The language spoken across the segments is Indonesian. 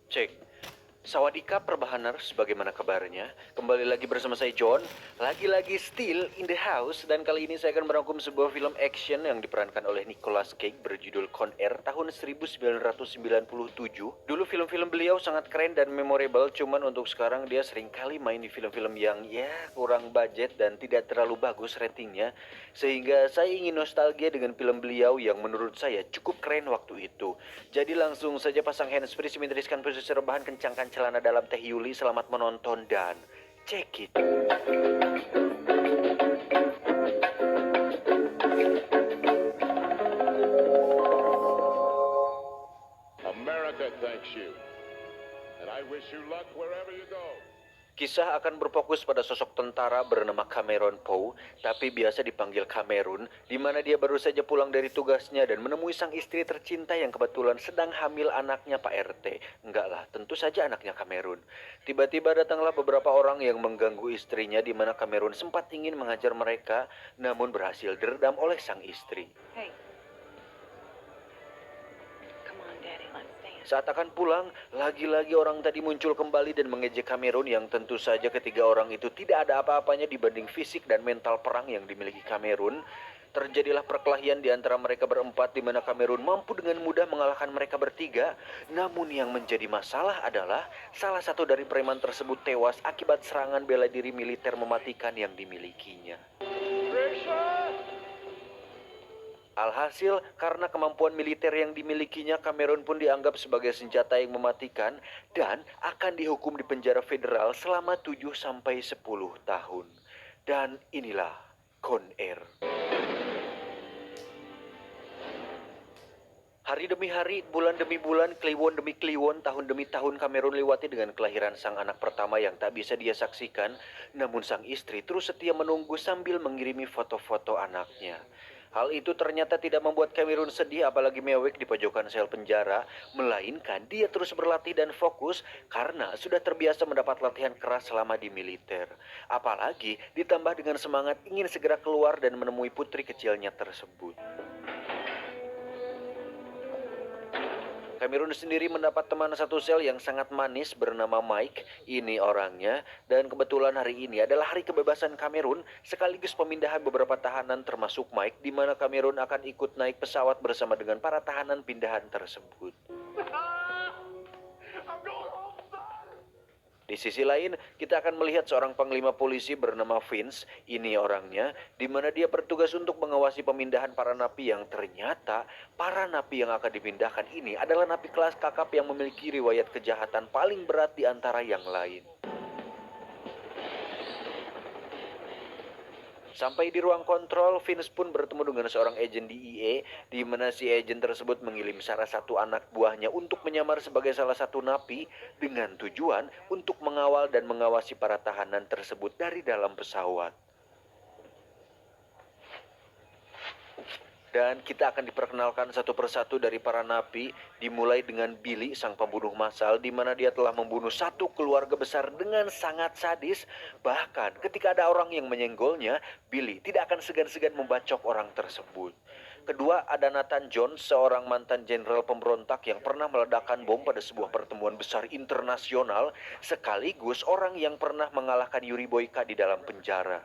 Cek. Sawadika Perbahaners, bagaimana kabarnya? Kembali lagi bersama saya John, lagi-lagi still in the house, dan kali ini saya akan merangkum sebuah film action yang diperankan oleh Nicolas Cage berjudul Con Air tahun 1997. Dulu film-film beliau sangat keren dan memorable, cuman untuk sekarang dia sering kali main di film-film yang kurang budget dan tidak terlalu bagus ratingnya, sehingga saya ingin nostalgia dengan film beliau yang menurut saya cukup keren waktu itu. Jadi langsung saja pasang handsfree, simetriskan posisi rebahan, kencangkan celana dalam Teh Yuli. Selamat menonton dan check it. America thanks you, and I wish you luck wherever you go. Kisah akan berfokus pada sosok tentara bernama Cameron Poe, tapi biasa dipanggil Cameron, di mana dia baru saja pulang dari tugasnya dan menemui sang istri tercinta yang kebetulan sedang hamil anaknya Pak RT. Enggak lah, tentu saja anaknya Cameron. Tiba-tiba datanglah beberapa orang yang mengganggu istrinya, di mana Cameron sempat ingin menghajar mereka, namun berhasil diredam oleh sang istri. Hey. Come on, Daddy, let's dance. Saat akan pulang, lagi-lagi orang tadi muncul kembali dan mengejek Cameron, yang tentu saja ketiga orang itu tidak ada apa-apanya dibanding fisik dan mental perang yang dimiliki Cameron. Terjadilah perkelahian di antara mereka berempat, di mana Cameron mampu dengan mudah mengalahkan mereka bertiga. Namun yang menjadi masalah adalah salah satu dari preman tersebut tewas akibat serangan bela diri militer mematikan yang dimilikinya. Alhasil, karena kemampuan militer yang dimilikinya, Cameron pun dianggap sebagai senjata yang mematikan dan akan dihukum di penjara federal selama 7-10 tahun. Dan inilah Con Air. Hari demi hari, bulan demi bulan, kliwon demi kliwon, tahun demi tahun Cameron lewati dengan kelahiran sang anak pertama yang tak bisa dia saksikan. Namun sang istri terus setia menunggu sambil mengirimi foto-foto anaknya. Hal itu ternyata tidak membuat Cameron sedih, apalagi mewek di pojokan sel penjara, melainkan dia terus berlatih dan fokus karena sudah terbiasa mendapat latihan keras selama di militer. Apalagi ditambah dengan semangat ingin segera keluar dan menemui putri kecilnya tersebut. Cameron sendiri mendapat teman satu sel yang sangat manis bernama Mike. Ini orangnya, dan kebetulan hari ini adalah hari kebebasan Cameron, sekaligus pemindahan beberapa tahanan termasuk Mike, di mana Cameron akan ikut naik pesawat bersama dengan para tahanan pindahan tersebut. Di sisi lain, kita akan melihat seorang panglima polisi bernama Vince. Ini orangnya, di mana dia bertugas untuk mengawasi pemindahan para napi, yang ternyata para napi yang akan dipindahkan ini adalah napi kelas kakap yang memiliki riwayat kejahatan paling berat di antara yang lain. Sampai di ruang kontrol, Vince pun bertemu dengan seorang agen DEA, di mana si agen tersebut mengirim salah satu anak buahnya untuk menyamar sebagai salah satu napi dengan tujuan untuk mengawal dan mengawasi para tahanan tersebut dari dalam pesawat. Dan kita akan diperkenalkan satu persatu dari para napi, dimulai dengan Billy, sang pembunuh massal, di mana dia telah membunuh satu keluarga besar dengan sangat sadis. Bahkan ketika ada orang yang menyenggolnya, Billy tidak akan segan-segan membacok orang tersebut. Kedua, ada Nathan Jones, seorang mantan jenderal pemberontak yang pernah meledakkan bom pada sebuah pertemuan besar internasional, sekaligus orang yang pernah mengalahkan Yuri Boyka di dalam penjara.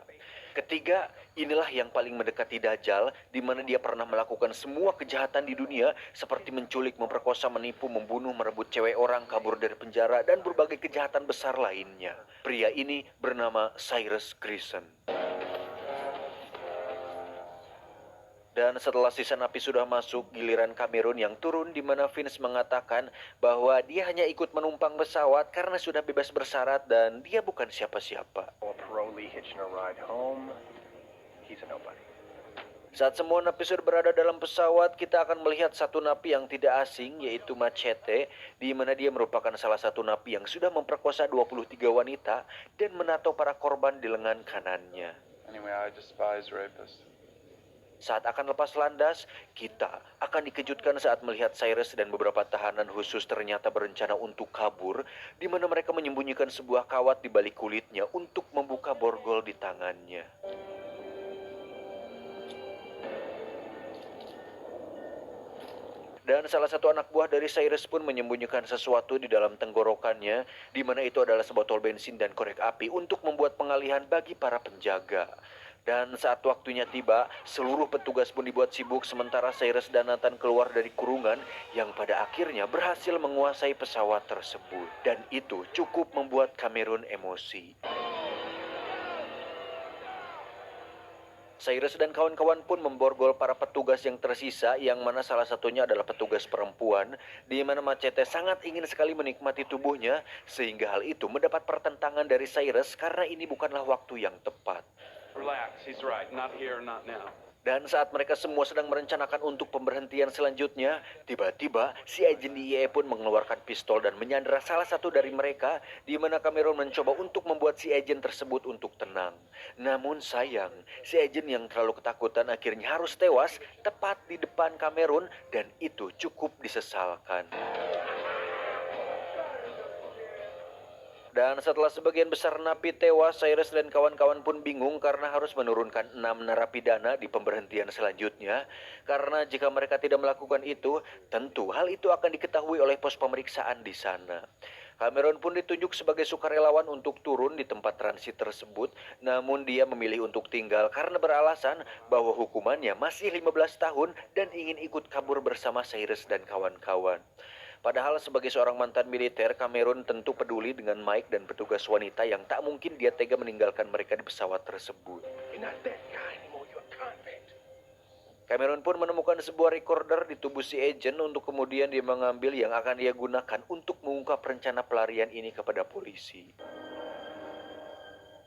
Ketiga, inilah yang paling mendekati Dajjal, di mana dia pernah melakukan semua kejahatan di dunia, seperti menculik, memperkosa, menipu, membunuh, merebut cewek orang, kabur dari penjara, dan berbagai kejahatan besar lainnya. Pria ini bernama Cyrus Grayson. Dan setelah sisa napi sudah masuk, giliran Cameron yang turun, di mana Vince mengatakan bahwa dia hanya ikut menumpang pesawat karena sudah bebas bersyarat dan dia bukan siapa-siapa. Saat semua napi sudah berada dalam pesawat, kita akan melihat satu napi yang tidak asing, yaitu Machete, di mana dia merupakan salah satu napi yang sudah memperkosa 23 wanita dan menato para korban di lengan kanannya. Anyway, I despise rapists. Saat akan lepas landas, kita akan dikejutkan saat melihat Cyrus dan beberapa tahanan khusus ternyata berencana untuk kabur, di mana mereka menyembunyikan sebuah kawat di balik kulitnya untuk membuka borgol di tangannya. Dan salah satu anak buah dari Cyrus pun menyembunyikan sesuatu di dalam tenggorokannya, di mana itu adalah sebotol bensin dan korek api untuk membuat pengalihan bagi para penjaga. Dan saat waktunya tiba, seluruh petugas pun dibuat sibuk sementara Cyrus dan Nathan keluar dari kurungan yang pada akhirnya berhasil menguasai pesawat tersebut. Dan itu cukup membuat Cameron emosi. Cyrus dan kawan-kawan pun memborgol para petugas yang tersisa, yang mana salah satunya adalah petugas perempuan, di mana Machete sangat ingin sekali menikmati tubuhnya, sehingga hal itu mendapat pertentangan dari Cyrus karena ini bukanlah waktu yang tepat. Relax, he's right. Not here, not now. Dan saat mereka semua sedang merencanakan untuk pemberhentian selanjutnya, tiba-tiba si agen DEA pun mengeluarkan pistol dan menyandera salah satu dari mereka, di mana Cameron mencoba untuk membuat si agen tersebut untuk tenang. Namun sayang, si agen yang terlalu ketakutan akhirnya harus tewas tepat di depan Cameron, dan itu cukup disesalkan. Dan setelah sebagian besar napi tewas, Cyrus dan kawan-kawan pun bingung karena harus menurunkan 6 narapidana di pemberhentian selanjutnya. Karena jika mereka tidak melakukan itu, tentu hal itu akan diketahui oleh pos pemeriksaan di sana. Cameron pun ditunjuk sebagai sukarelawan untuk turun di tempat transit tersebut, namun dia memilih untuk tinggal karena beralasan bahwa hukumannya masih 15 tahun dan ingin ikut kabur bersama Cyrus dan kawan-kawan. Padahal sebagai seorang mantan militer, Cameron tentu peduli dengan Mike dan petugas wanita yang tak mungkin dia tega meninggalkan mereka di pesawat tersebut. Cameron pun menemukan sebuah recorder di tubuh si agent untuk kemudian dia mengambil yang akan dia gunakan untuk mengungkap rencana pelarian ini kepada polisi.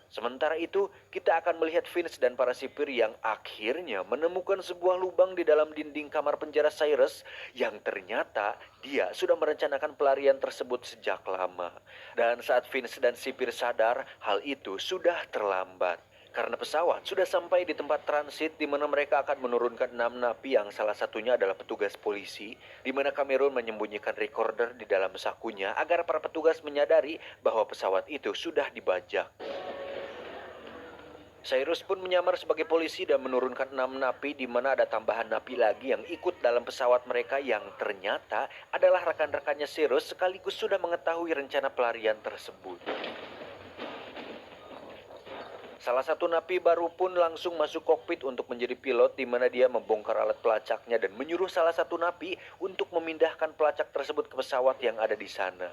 Sementara itu, kita akan melihat Vince dan para sipir yang akhirnya menemukan sebuah lubang di dalam dinding kamar penjara Cyrus yang ternyata dia sudah merencanakan pelarian tersebut sejak lama. Dan saat Vince dan sipir sadar, hal itu sudah terlambat. Karena pesawat sudah sampai di tempat transit di mana mereka akan menurunkan 6 napi yang salah satunya adalah petugas polisi, di mana Cameron menyembunyikan recorder di dalam sakunya agar para petugas menyadari bahwa pesawat itu sudah dibajak. Cyrus pun menyamar sebagai polisi dan menurunkan 6 napi, di mana ada tambahan napi lagi yang ikut dalam pesawat mereka yang ternyata adalah rekan-rekannya Cyrus sekaligus sudah mengetahui rencana pelarian tersebut. Salah satu napi baru pun langsung masuk kokpit untuk menjadi pilot, di mana dia membongkar alat pelacaknya dan menyuruh salah satu napi untuk memindahkan pelacak tersebut ke pesawat yang ada di sana.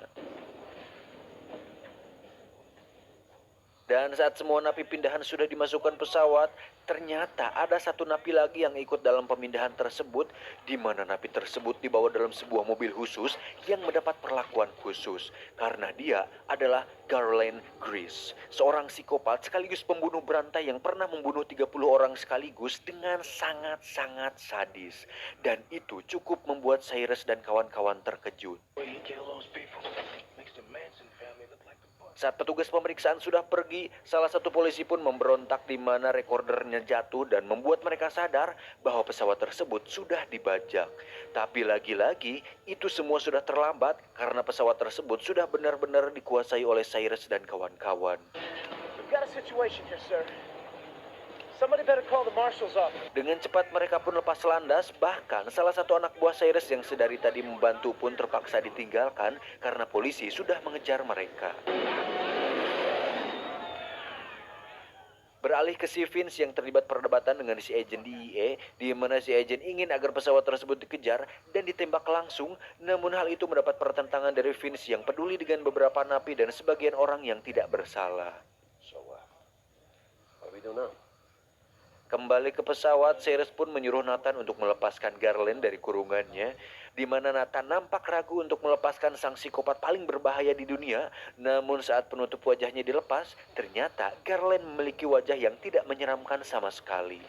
Dan saat semua napi pindahan sudah dimasukkan pesawat, ternyata ada satu napi lagi yang ikut dalam pemindahan tersebut, di mana napi tersebut dibawa dalam sebuah mobil khusus yang mendapat perlakuan khusus. Karena dia adalah Garland Grease, seorang psikopat sekaligus pembunuh berantai yang pernah membunuh 30 orang sekaligus dengan sangat-sangat sadis. Dan itu cukup membuat Cyrus dan kawan-kawan terkejut. Saat petugas pemeriksaan sudah pergi, salah satu polisi pun memberontak di mana recordernya jatuh dan membuat mereka sadar bahwa pesawat tersebut sudah dibajak. Tapi lagi-lagi, itu semua sudah terlambat karena pesawat tersebut sudah benar-benar dikuasai oleh Cyrus dan kawan-kawan. We've got a situation here, sir. Somebody better call the marshals up. Dengan cepat mereka pun lepas landas, bahkan salah satu anak buah Cyrus yang sedari tadi membantu pun terpaksa ditinggalkan karena polisi sudah mengejar mereka. Beralih ke si Vince yang terlibat perdebatan dengan si agen DEA, di mana si agen ingin agar pesawat tersebut dikejar dan ditembak langsung, namun hal itu mendapat pertentangan dari Vince yang peduli dengan beberapa napi dan sebagian orang yang tidak bersalah. What do we do now? Kembali ke pesawat, Cyrus pun menyuruh Nathan untuk melepaskan Garland dari kurungannya, di mana Nathan nampak ragu untuk melepaskan sang psikopat paling berbahaya di dunia. Namun saat penutup wajahnya dilepas, ternyata Garland memiliki wajah yang tidak menyeramkan sama sekali.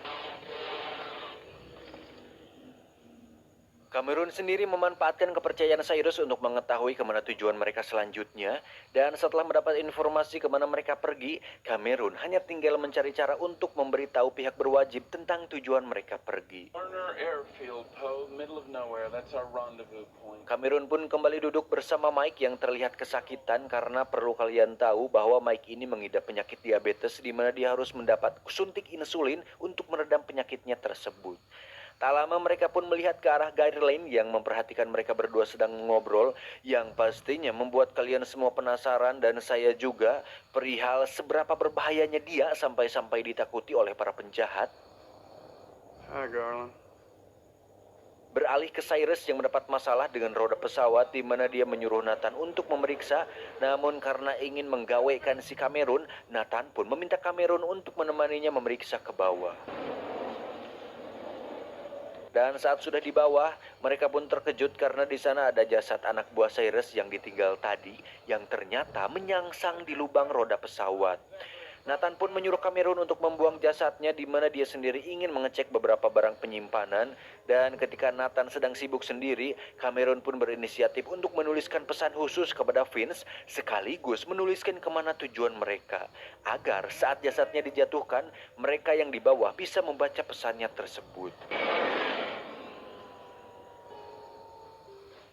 Cameron sendiri memanfaatkan kepercayaan Cyrus untuk mengetahui kemana tujuan mereka selanjutnya. Dan setelah mendapat informasi kemana mereka pergi, Cameron hanya tinggal mencari cara untuk memberitahu pihak berwajib tentang tujuan mereka pergi. Warner Airfield, Poe, middle of nowhere. That's our rendezvous point. Cameron pun kembali duduk bersama Mike yang terlihat kesakitan karena perlu kalian tahu bahwa Mike ini mengidap penyakit diabetes, di mana dia harus mendapat suntik insulin untuk meredam penyakitnya tersebut. Tak lama mereka pun melihat ke arah Ghislaine yang memperhatikan mereka berdua sedang ngobrol, yang pastinya membuat kalian semua penasaran dan saya juga perihal seberapa berbahayanya dia sampai-sampai ditakuti oleh para penjahat. Hi, Garland. Beralih ke Cyrus yang mendapat masalah dengan roda pesawat di mana dia menyuruh Nathan untuk memeriksa, namun karena ingin menggawaikan si Cameron, Nathan pun meminta Cameron untuk menemaninya memeriksa ke bawah. Dan saat sudah di bawah, mereka pun terkejut karena di sana ada jasad anak buah Cyrus yang ditinggal tadi yang ternyata menyangsang di lubang roda pesawat. Nathan pun menyuruh Cameron untuk membuang jasadnya di mana dia sendiri ingin mengecek beberapa barang penyimpanan, dan ketika Nathan sedang sibuk sendiri, Cameron pun berinisiatif untuk menuliskan pesan khusus kepada Vince sekaligus menuliskan kemana tujuan mereka agar saat jasadnya dijatuhkan, mereka yang di bawah bisa membaca pesannya tersebut.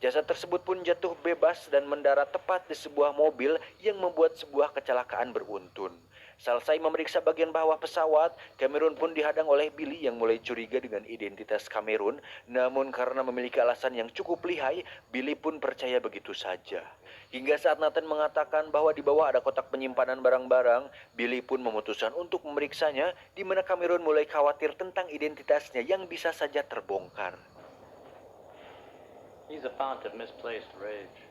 Jasad tersebut pun jatuh bebas dan mendarat tepat di sebuah mobil yang membuat sebuah kecelakaan beruntun. Selesai memeriksa bagian bawah pesawat, Cameron pun dihadang oleh Billy yang mulai curiga dengan identitas Cameron. Namun karena memiliki alasan yang cukup lihai, Billy pun percaya begitu saja. Hingga saat Nathan mengatakan bahwa di bawah ada kotak penyimpanan barang-barang, Billy pun memutuskan untuk memeriksanya, di mana Cameron mulai khawatir tentang identitasnya yang bisa saja terbongkar. He's a fount of misplaced rage.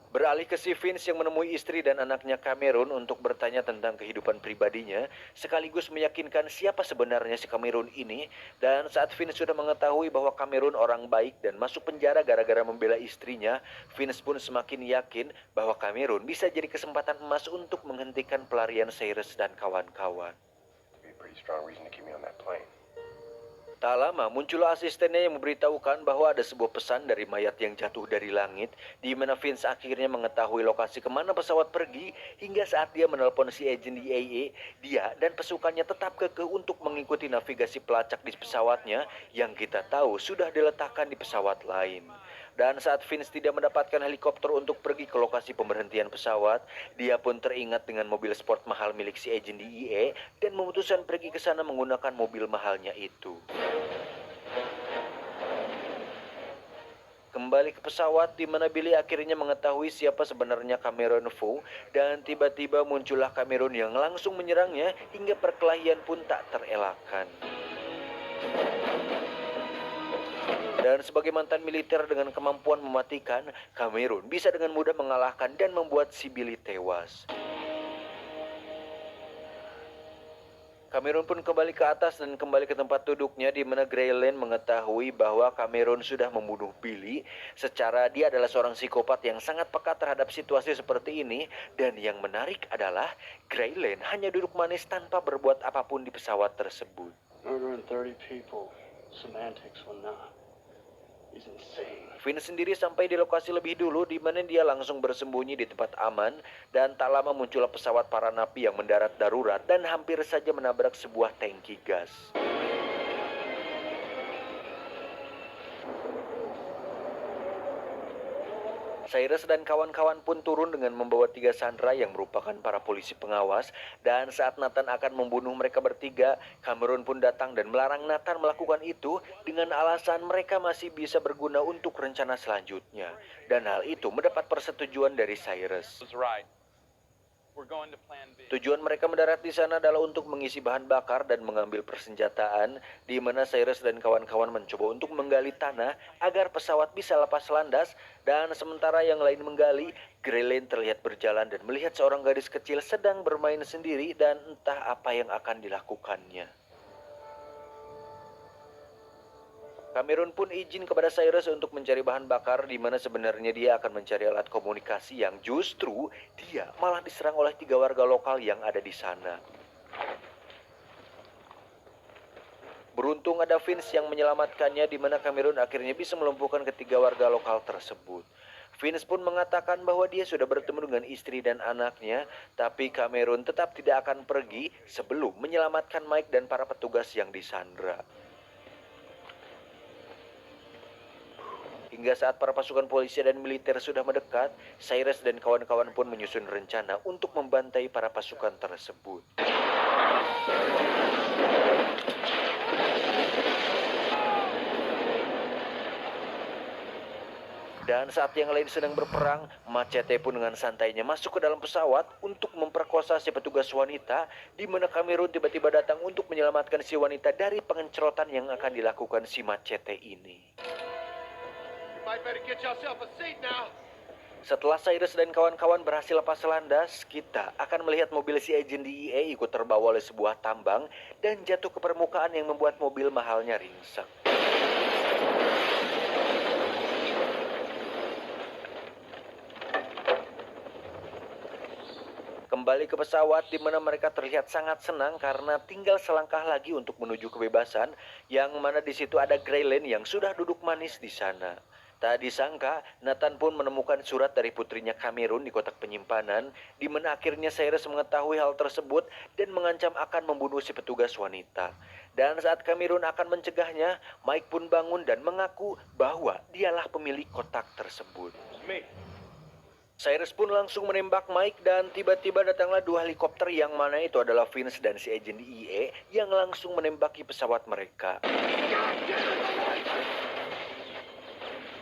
Beralih ke si Vince yang menemui istri dan anaknya Cameron untuk bertanya tentang kehidupan pribadinya, sekaligus meyakinkan siapa sebenarnya si Cameron ini. Dan saat Vince sudah mengetahui bahwa Cameron orang baik dan masuk penjara gara-gara membela istrinya, Vince pun semakin yakin bahwa Cameron bisa jadi kesempatan emas untuk menghentikan pelarian Cyrus dan kawan-kawan. Tak lama muncullah asistennya yang memberitahukan bahwa ada sebuah pesan dari mayat yang jatuh dari langit, di mana Vince akhirnya mengetahui lokasi kemana pesawat pergi. Hingga saat dia menelpon si agen DEA, dia dan pasukannya tetap kekeh untuk mengikuti navigasi pelacak di pesawatnya yang kita tahu sudah diletakkan di pesawat lain. Dan saat Vince tidak mendapatkan helikopter untuk pergi ke lokasi pemberhentian pesawat, dia pun teringat dengan mobil sport mahal milik si agen DEA dan memutuskan pergi ke sana menggunakan mobil mahalnya itu. Kembali ke pesawat di mana Billy akhirnya mengetahui siapa sebenarnya Cameron Fu, dan tiba-tiba muncullah Cameron yang langsung menyerangnya hingga perkelahian pun tak terelakkan. Dan sebagai mantan militer dengan kemampuan mematikan, Cameron bisa dengan mudah mengalahkan dan membuat si Billy tewas. Cameron pun kembali ke atas dan kembali ke tempat duduknya di mana Ghislaine mengetahui bahwa Cameron sudah membunuh Billy. Secara dia adalah seorang psikopat yang sangat peka terhadap situasi seperti ini, dan yang menarik adalah Ghislaine hanya duduk manis tanpa berbuat apapun di pesawat tersebut. Murdering 30 people. Semantics will not. He's insane. Vince sendiri sampai di lokasi lebih dulu di mana dia langsung bersembunyi di tempat aman, dan tak lama muncullah pesawat para napi yang mendarat darurat dan hampir saja menabrak sebuah tangki gas. Cyrus dan kawan-kawan pun turun dengan membawa 3 sandera yang merupakan para polisi pengawas, dan saat Nathan akan membunuh mereka bertiga, Cameron pun datang dan melarang Nathan melakukan itu dengan alasan mereka masih bisa berguna untuk rencana selanjutnya. Dan hal itu mendapat persetujuan dari Cyrus. Tujuan mereka mendarat di sana adalah untuk mengisi bahan bakar dan mengambil persenjataan, di mana Cyrus dan kawan-kawan mencoba untuk menggali tanah agar pesawat bisa lepas landas, dan sementara yang lain menggali, Ghislaine terlihat berjalan dan melihat seorang gadis kecil sedang bermain sendiri dan entah apa yang akan dilakukannya. Cameron pun izin kepada Cyrus untuk mencari bahan bakar, di mana sebenarnya dia akan mencari alat komunikasi yang justru dia malah diserang oleh 3 warga lokal yang ada di sana. Beruntung ada Vince yang menyelamatkannya, di mana Cameron akhirnya bisa melumpuhkan ketiga warga lokal tersebut. Vince pun mengatakan bahwa dia sudah bertemu dengan istri dan anaknya, tapi Cameron tetap tidak akan pergi sebelum menyelamatkan Mike dan para petugas yang disandra. Hingga saat para pasukan polisi dan militer sudah mendekat, Cyrus dan kawan-kawan pun menyusun rencana untuk membantai para pasukan tersebut. Dan saat yang lain sedang berperang, Machete pun dengan santainya masuk ke dalam pesawat untuk memperkosa si petugas wanita, di mana Cameron tiba-tiba datang untuk menyelamatkan si wanita dari pengencerotan yang akan dilakukan si Machete ini. Setelah Cyrus dan kawan-kawan berhasil lepas landas, kita akan melihat mobil si agen DEA ikut terbawa oleh sebuah tambang dan jatuh ke permukaan yang membuat mobil mahalnya ringsek. Kembali ke pesawat di mana mereka terlihat sangat senang karena tinggal selangkah lagi untuk menuju kebebasan, yang mana di situ ada Graylin yang sudah duduk manis di sana. Tak disangka, Nathan pun menemukan surat dari putrinya Cameron di kotak penyimpanan, di mana akhirnya Cyrus mengetahui hal tersebut dan mengancam akan membunuh si petugas wanita. Dan saat Cameron akan mencegahnya, Mike pun bangun dan mengaku bahwa dialah pemilik kotak tersebut. Cyrus pun langsung menembak Mike dan tiba-tiba datanglah dua helikopter yang mana itu adalah Vince dan si agen DEA yang langsung menembaki pesawat mereka.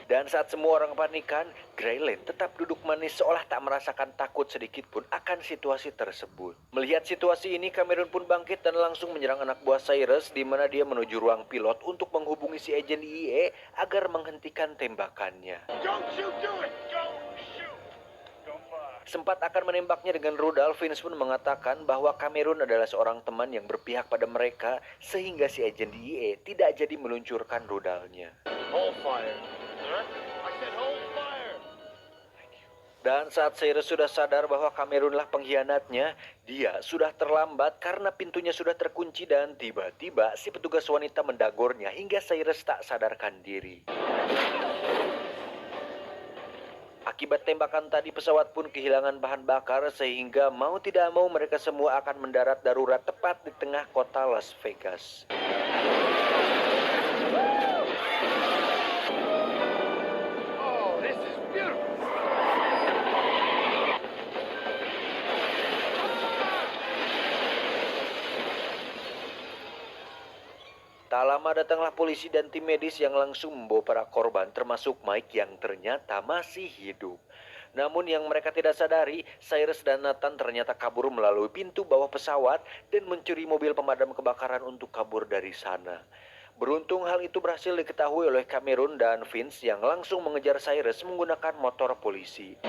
Dan saat semua orang panikan, Graylin tetap duduk manis seolah tak merasakan takut sedikit pun akan situasi tersebut. Melihat situasi ini, Cameron pun bangkit dan langsung menyerang anak buah Cyrus, di mana dia menuju ruang pilot untuk menghubungi si agen DEA agar menghentikan tembakannya. Sempat akan menembaknya dengan rudal, Vince pun mengatakan bahwa Cameron adalah seorang teman yang berpihak pada mereka, sehingga si agen DEA tidak jadi meluncurkan rudalnya. Dan saat Cyrus sudah sadar bahwa Cameronlah pengkhianatnya, dia sudah terlambat karena pintunya sudah terkunci dan tiba-tiba si petugas wanita mendagornya hingga Cyrus tak sadarkan diri. Akibat tembakan tadi, pesawat pun kehilangan bahan bakar sehingga mau tidak mau mereka semua akan mendarat darurat tepat di tengah kota Las Vegas. Tak lama datanglah polisi dan tim medis yang langsung membawa para korban termasuk Mike yang ternyata masih hidup. Namun yang mereka tidak sadari, Cyrus dan Nathan ternyata kabur melalui pintu bawah pesawat dan mencuri mobil pemadam kebakaran untuk kabur dari sana. Beruntung hal itu berhasil diketahui oleh Cameron dan Vince yang langsung mengejar Cyrus menggunakan motor polisi.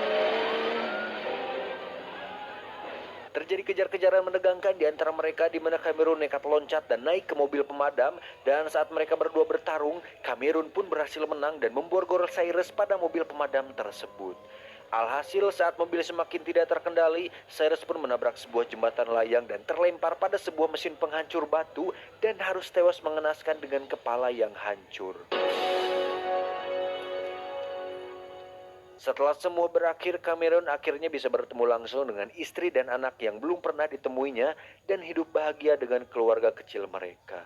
Terjadi kejar-kejaran menegangkan di antara mereka di mana Cameron nekat loncat dan naik ke mobil pemadam, dan saat mereka berdua bertarung, Cameron pun berhasil menang dan memborgol Cyrus pada mobil pemadam tersebut. Alhasil saat mobil semakin tidak terkendali, Cyrus pun menabrak sebuah jembatan layang dan terlempar pada sebuah mesin penghancur batu dan harus tewas mengenaskan dengan kepala yang hancur. Setelah semua berakhir, Cameron akhirnya bisa bertemu langsung dengan istri dan anak yang belum pernah ditemuinya dan hidup bahagia dengan keluarga kecil mereka.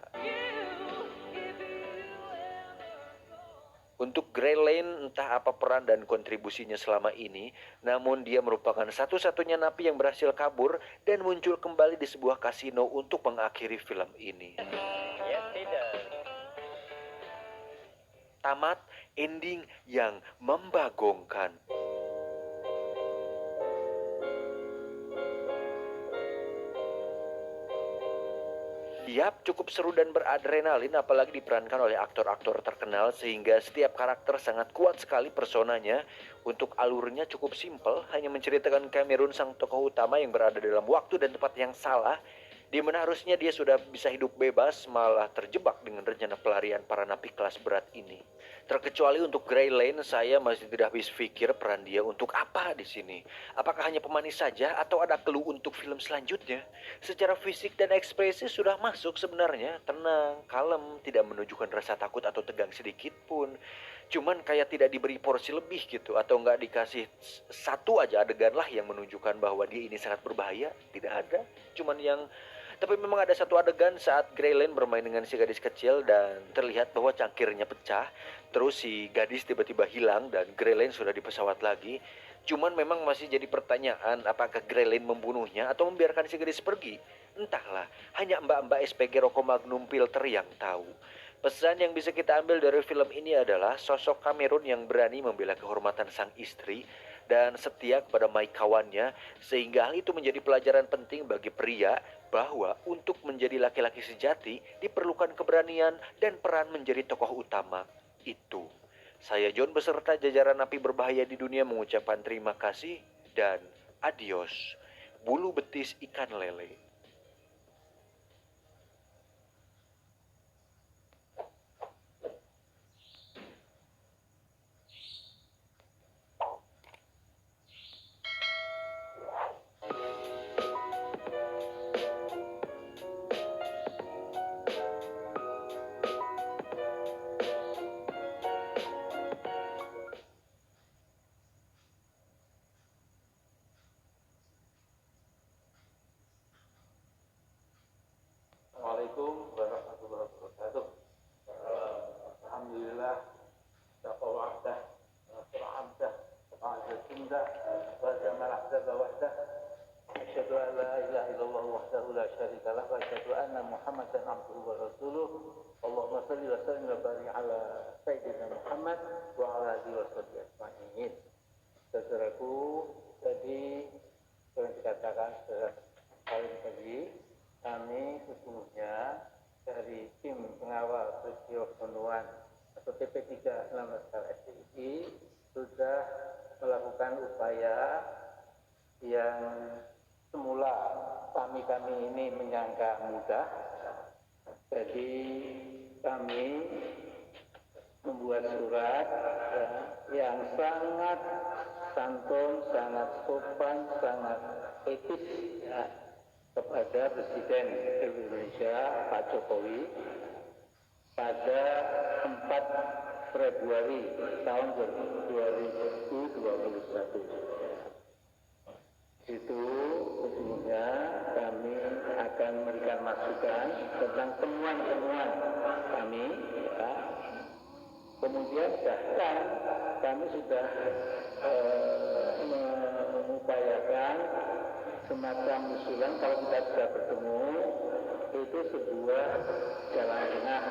Untuk Graylin, entah apa peran dan kontribusinya selama ini, namun dia merupakan satu-satunya napi yang berhasil kabur dan muncul kembali di sebuah kasino untuk mengakhiri film ini. Tamat ending yang membagongkan. Yap, cukup seru dan beradrenalin, apalagi diperankan oleh aktor-aktor terkenal sehingga setiap karakter sangat kuat sekali personanya. Untuk alurnya cukup simpel, hanya menceritakan Cameron sang tokoh utama yang berada dalam waktu dan tempat yang salah, di mana harusnya dia sudah bisa hidup bebas, malah terjebak dengan rencana pelarian para napi kelas berat ini. Terkecuali untuk Graylin, saya masih tidak habis pikir peran dia untuk apa di sini. Apakah hanya pemanis saja atau ada clue untuk film selanjutnya? Secara fisik dan ekspresi sudah masuk sebenarnya, tenang, kalem, tidak menunjukkan rasa takut atau tegang sedikit pun. Cuman kayak tidak diberi porsi lebih gitu, atau nggak dikasih satu aja adegan lah yang menunjukkan bahwa dia ini sangat berbahaya. Tidak ada, cuman yang... Tapi memang ada satu adegan saat Graylin bermain dengan si gadis kecil dan terlihat bahwa cangkirnya pecah. Terus si gadis tiba-tiba hilang dan Graylin sudah di pesawat lagi. Cuman memang masih jadi pertanyaan apakah Graylin membunuhnya atau membiarkan si gadis pergi. Entahlah, hanya mbak-mbak SPG Rokok Magnum Filter yang tahu. Pesan yang bisa kita ambil dari film ini adalah sosok Cameron yang berani membela kehormatan sang istri dan setia kepada maikawannya, sehingga hal itu menjadi pelajaran penting bagi pria bahwa untuk menjadi laki-laki sejati diperlukan keberanian dan peran menjadi tokoh utama itu. Saya John beserta jajaran napi berbahaya di dunia mengucapkan terima kasih dan adios. Bulu betis ikan lele. Assalamualaikum warahmatullahi wabarakatuh. Alhamdulillah, dafa wa'dah, sur'abdah, wa'azah sundah, wa'azah malahzah wa'dah. Asyhadu an la ilaha illallah wahdahu la syarika lah wa asyhadu anna Muhammadan abduhu wa rasuluh. Allahumma shalli wa sallim wa barik ala sayyidina Muhammad wa ala alihi wa sahbihi ajma'in. Saudaraku, tadi yang dikatakan saudara paling tadi, kami sesungguhnya dari tim pengawal peristiwa pembunuhan atau TP3 16 sudah melakukan upaya yang semula kami ini menyangka mudah. Jadi kami membuat surat yang sangat santun, sangat sopan, sangat etis kepada Presiden Republik Indonesia Pak Jokowi pada 4 Februari tahun 2021. Itu sesungguhnya kami akan memberikan masukan tentang temuan-temuan kami. Ya. Kemudian bahkan kami sudah mengupayakan semacam usulan kalau kita sudah bertemu itu sebuah jalan tengah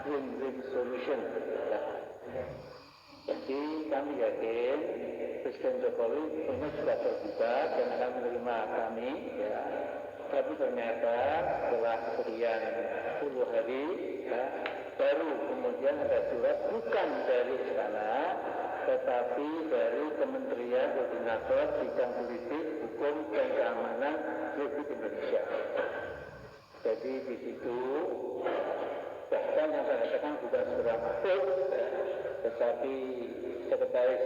win-win solution. Ya. Jadi kami yakin Presiden Jokowi sebenarnya juga terbuka dan akan menerima kami. Ya. Tapi ternyata setelah sekian puluh hari ya, baru kemudian ada surat bukan dari istana tetapi dari Kementerian Koordinator Bidang Politik, Hukum dan Keamanan Republik Indonesia. Jadi di situ bahkan yang saya katakan bukan surah Mahfud, tetapi sekretaris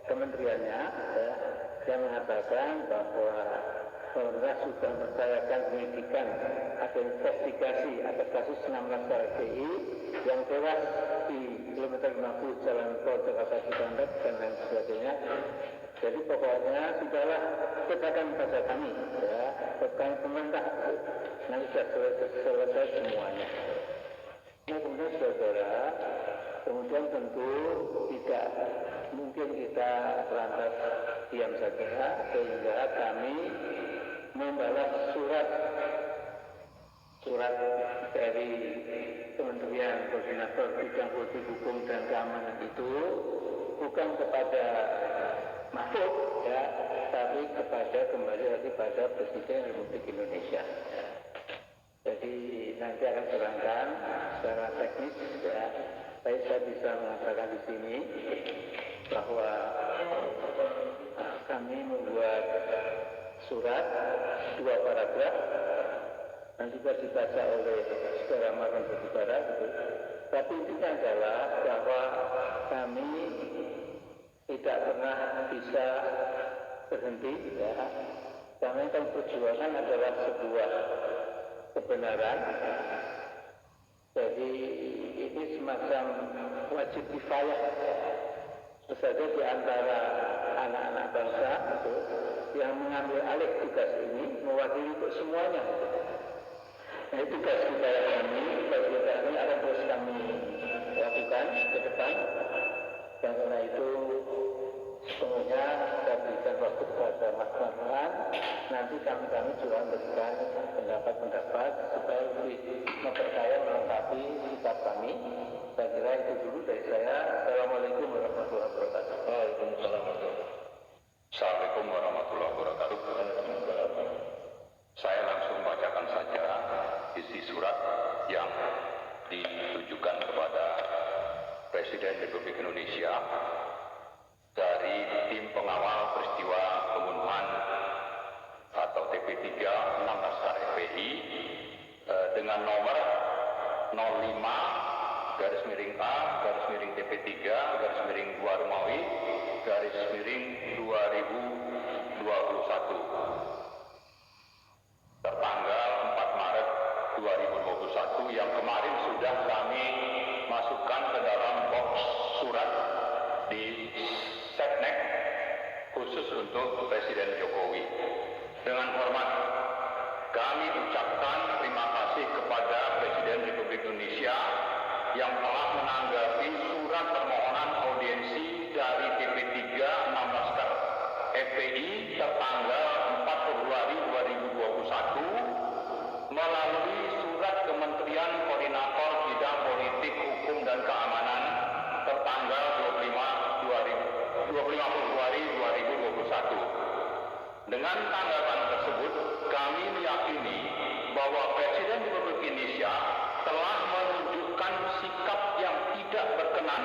kementeriannya yang mengatakan bahwa pemerintah sudah mempercayakan penyidikan atau investigasi atas kasus 16 TNI yang tewas di kilometer 50 Jalan Tol Jakarta Cikampek dan lain sebagainya. Jadi pokoknya sudahlah katakan pada kami, ya, kami pemerintah nanti sudah selesai semuanya. Nah, kemudian saudara, kemudian tentu tidak mungkin kita lantas diam saja, sehingga kami membalas surat dari Kementerian Koordinator Bidang Politik, Hukum dan Keamanan itu bukan kepada Mahfud, ya, tapi kembali lagi pada Presiden Republik Indonesia. Ya. Jadi nanti akan terangkan secara teknis, ya. Baik, saya bisa mengatakan di sini bahwa kami membuat surat 2 paragraf yang juga dibaca oleh saudara Marwan Batubara, gitu. Tapi intinya adalah bahwa kami tidak pernah bisa berhenti, ya. Karena yang perjuangan adalah sebuah kebenaran. Jadi ini semacam wajib kifayah saja di antara anak-anak bangsa itu, yang mengambil alih tugas ini mewakili untuk semuanya. Nah, tugas kita kami akan terus kami lakukan ke depan. Dan karena itu sepenuhnya saya berikan waktu kepada Mas Marwan nanti kami juga memberikan pendapat-pendapat supaya lebih memperkaya melengkapi sikap kami. Saya kira itu dulu dari saya. Assalamualaikum warahmatullahi wabarakatuh. Waalaikumsalam. Assalamualaikum warahmatullahi wabarakatuh. Saya langsung bacakan saja isi surat yang ditujukan kepada Presiden Republik Indonesia dari tim pengawal peristiwa pembunuhan atau TP3 6 Laskar FPI dengan nomor 05 garis miring A garis miring TP3 garis miring 2 Romawi garis miring 2021 tertanggal 4 Maret 2021 yang kemarin sudah kami masukkan ke dalam box surat di Setnek khusus untuk Presiden Jokowi. Dengan hormat, kami ucapkan terima kasih kepada Presiden Republik Indonesia yang telah menanggapi surat permohonan audiensi dari TP3 6 Laskar FPI tertanggal 4 Februari 2021 melalui surat Kementerian Koordinator Bidang Politik, Hukum, dan Keamanan tertanggal 25 Februari 2021. Dengan tanggapan tersebut, kami meyakini bahwa Presiden Republik Indonesia telah menunjukkan sikap yang tidak berkenan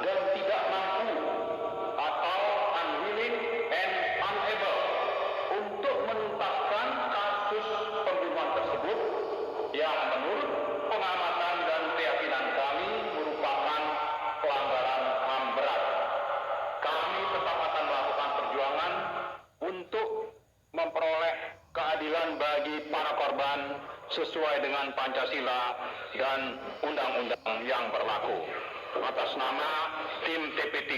dan tidak mampu atau unwilling and unable untuk menuntaskan kasus pembunuhan tersebut yang menurut pengamatan dan keyakinan kami merupakan pelanggaran HAM berat. Kami tetap akan melakukan perjuangan untuk memperoleh keadilan bagi para korban sesuai dengan Pancasila dan undang-undang yang berlaku. Atas nama tim TP3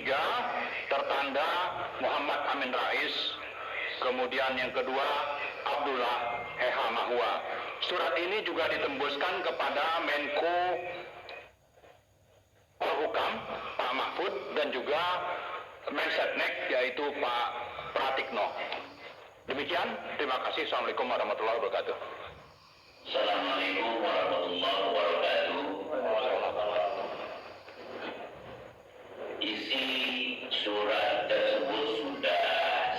tertanda Muhammad Amin Rais, kemudian yang kedua Abdullah Heha Mahua. Surat ini juga ditembuskan kepada Menko Polhukam Pak Mahfud dan juga Mensetnek yaitu Pak Pratikno. Demikian, terima kasih. Assalamualaikum warahmatullahi wabarakatuh. Assalamualaikum warahmatullahi wabarakatuh. Isi surat tersebut sudah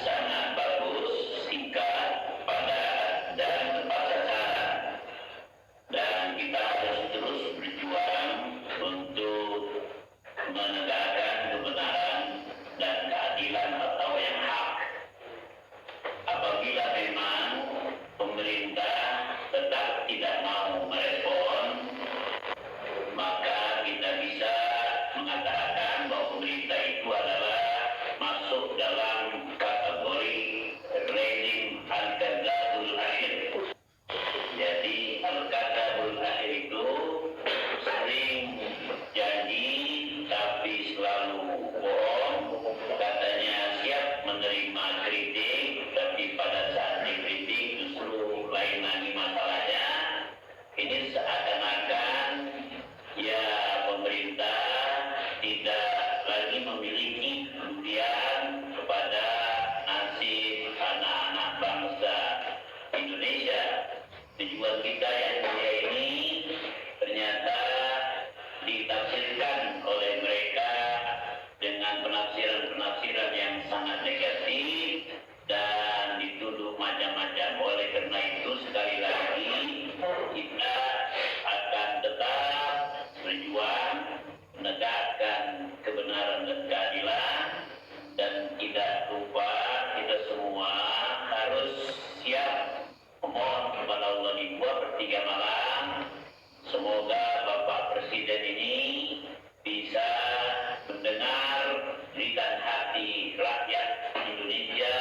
sangat bagus, singkat, padat, dan tepat sasaran. Dan kita harus terus berjuang untuk menegakkan kebenaran dan keadilan atau yang hak. Apabila memang pemerintah tetap tidak mau merespon, maka kita bisa mengatakan bahwa pemerintah itu adalah masuk dalam kategori rezim al-kadzabul akhir. Jadi al-kadzabul akhir itu sering janji tapi selalu bohong, katanya siap menerima kritik tapi pada saat dikritik justru lain lagi masalahnya. Ini seakan-akan ya pemerintah tidak lagi memiliki kepedulian kepada nasib anak-anak bangsa Indonesia. Tujuan kita yang mulia ini ternyata ditafsirkan oleh mereka dengan penafsiran-penafsiran yang sangat negatif dan dituduh macam-macam. Oleh karena itu sekali lagi kita akan tetap berjuang menegakkan kebenaran dan keadilan, dan tidak lupa kita semua harus siap memohon kepada Allah di 2/3 malam. Semoga Bapak Presiden ini bisa mendengar berikan hati rakyat Indonesia